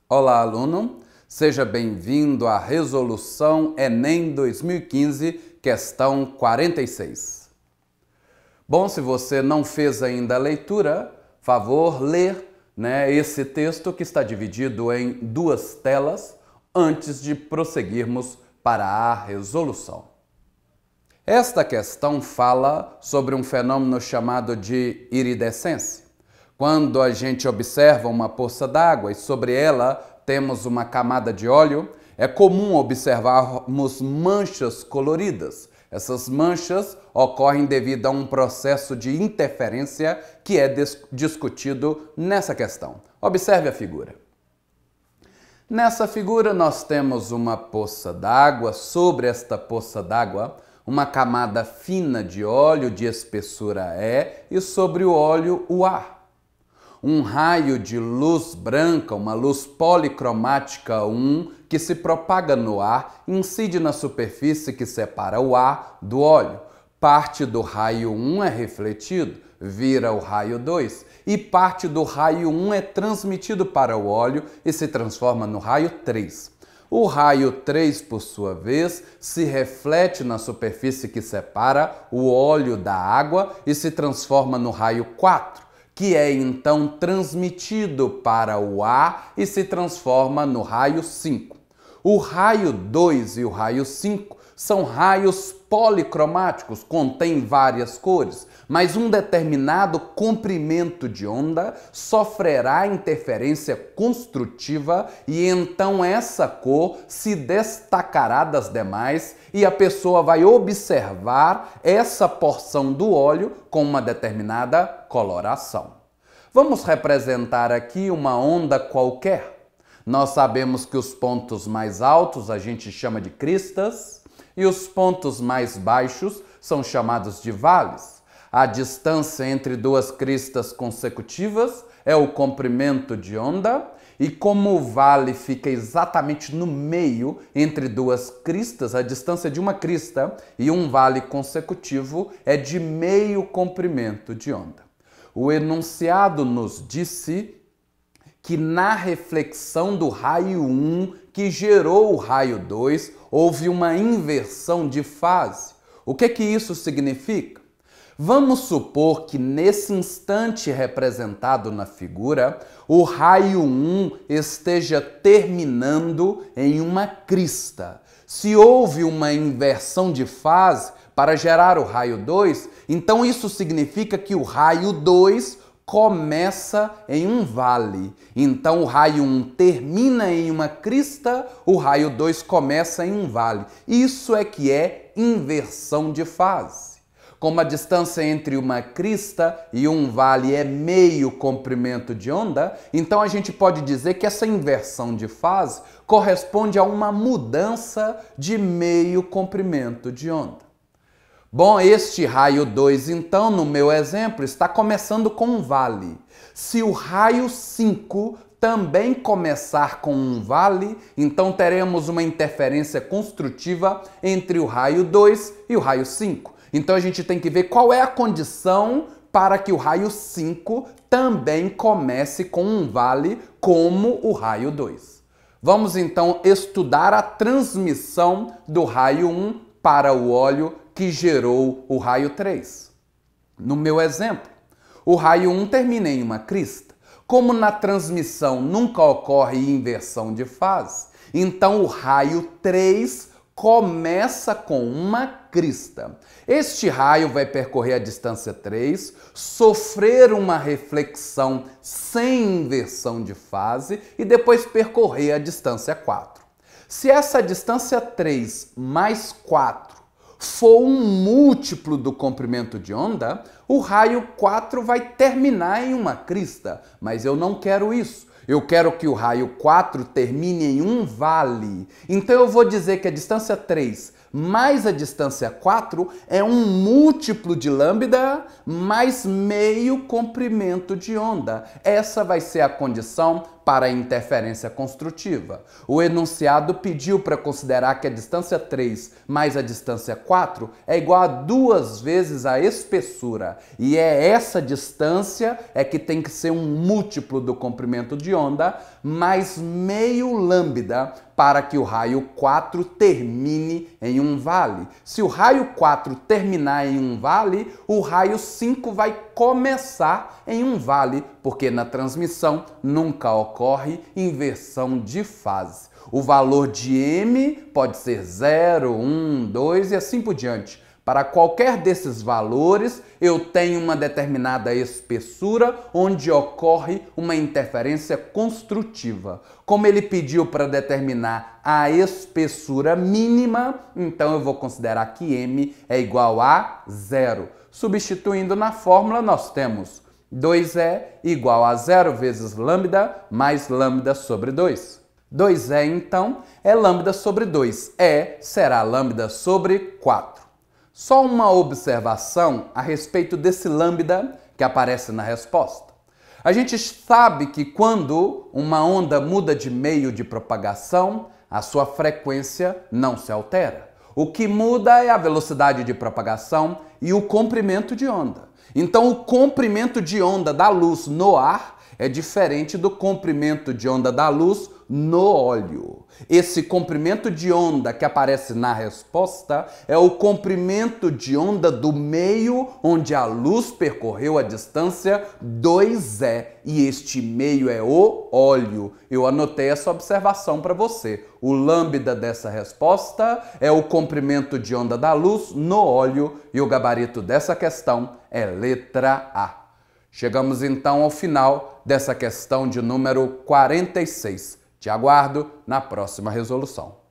Olá, aluno! Seja bem-vindo à Resolução Enem 2015, questão 46. Bom, se você não fez ainda a leitura, favor ler esse texto que está dividido em duas telas antes de prosseguirmos para a resolução. Esta questão fala sobre um fenômeno chamado de iridescência. Quando a gente observa uma poça d'água e sobre ela temos uma camada de óleo, é comum observarmos manchas coloridas. Essas manchas ocorrem devido a um processo de interferência que é discutido nessa questão. Observe a figura. Nessa figura nós temos uma poça d'água, sobre esta poça d'água uma camada fina de óleo de espessura E e sobre o óleo o ar. Um raio de luz branca, uma luz policromática 1, que se propaga no ar, incide na superfície que separa o ar do óleo. Parte do raio 1 é refletido, vira o raio 2, e parte do raio 1 é transmitido para o óleo e se transforma no raio 3. O raio 3, por sua vez, se reflete na superfície que separa o óleo da água e se transforma no raio 4. Que é então transmitido para o ar e se transforma no raio 5. O raio 2 e o raio 5 são raios policromáticos, contêm várias cores, mas um determinado comprimento de onda sofrerá interferência construtiva e então essa cor se destacará das demais e a pessoa vai observar essa porção do óleo com uma determinada coloração. Vamos representar aqui uma onda qualquer. Nós sabemos que os pontos mais altos a gente chama de cristas e os pontos mais baixos são chamados de vales. A distância entre duas cristas consecutivas é o comprimento de onda e como o vale fica exatamente no meio entre duas cristas, a distância de uma crista e um vale consecutivo é de meio comprimento de onda. O enunciado nos disse que na reflexão do raio 1, que gerou o raio 2, houve uma inversão de fase. O que isso significa? Vamos supor que nesse instante representado na figura, o raio 1 esteja terminando em uma crista. Se houve uma inversão de fase para gerar o raio 2, então isso significa que o raio 2 começa em um vale. Então o raio 1 termina em uma crista, o raio 2 começa em um vale. Isso é que é inversão de fase. Como a distância entre uma crista e um vale é meio comprimento de onda, então a gente pode dizer que essa inversão de fase corresponde a uma mudança de meio comprimento de onda. Bom, este raio 2, então, no meu exemplo, está começando com um vale. Se o raio 5 também começar com um vale, então teremos uma interferência construtiva entre o raio 2 e o raio 5. Então a gente tem que ver qual é a condição para que o raio 5 também comece com um vale como o raio 2. Vamos então estudar a transmissão do raio 1 para o óleo que gerou o raio 3. No meu exemplo, o raio 1 termina em uma crista. Como na transmissão nunca ocorre inversão de fase, então o raio 3 começa com uma crista. Este raio vai percorrer a distância 3, sofrer uma reflexão sem inversão de fase e depois percorrer a distância 4. Se essa distância 3 mais 4 for um múltiplo do comprimento de onda, o raio 4 vai terminar em uma crista, mas eu não quero isso. Eu quero que o raio 4 termine em um vale. Então eu vou dizer que a distância 3 mais a distância 4 é um múltiplo de lambda mais meio comprimento de onda. Essa vai ser a condição para a interferência construtiva. O enunciado pediu para considerar que a distância 3 mais a distância 4 é igual a 2 vezes a espessura. E é essa distância que tem que ser um múltiplo do comprimento de onda mais meio lambda para que o raio 4 termine em um vale. Se o raio 4 terminar em um vale, o raio 5 vai começar em um vale, porque na transmissão nunca ocorre inversão de fase. O valor de M pode ser 0, 1, 2 e assim por diante. Para qualquer desses valores, eu tenho uma determinada espessura onde ocorre uma interferência construtiva. Como ele pediu para determinar a espessura mínima, então eu vou considerar que M é igual a 0. Substituindo na fórmula, nós temos 2E igual a 0 vezes lambda mais lambda sobre 2. 2E, então, é lambda sobre 2. E será lambda sobre 4. Só uma observação a respeito desse lambda que aparece na resposta. A gente sabe que quando uma onda muda de meio de propagação, a sua frequência não se altera. O que muda é a velocidade de propagação e o comprimento de onda. Então, o comprimento de onda da luz no ar é diferente do comprimento de onda da luz no óleo. Esse comprimento de onda que aparece na resposta é o comprimento de onda do meio onde a luz percorreu a distância 2E. E este meio é o óleo. Eu anotei essa observação para você. O lambda dessa resposta é o comprimento de onda da luz no óleo e o gabarito dessa questão é letra A. Chegamos então ao final dessa questão de número 46. Te aguardo na próxima resolução.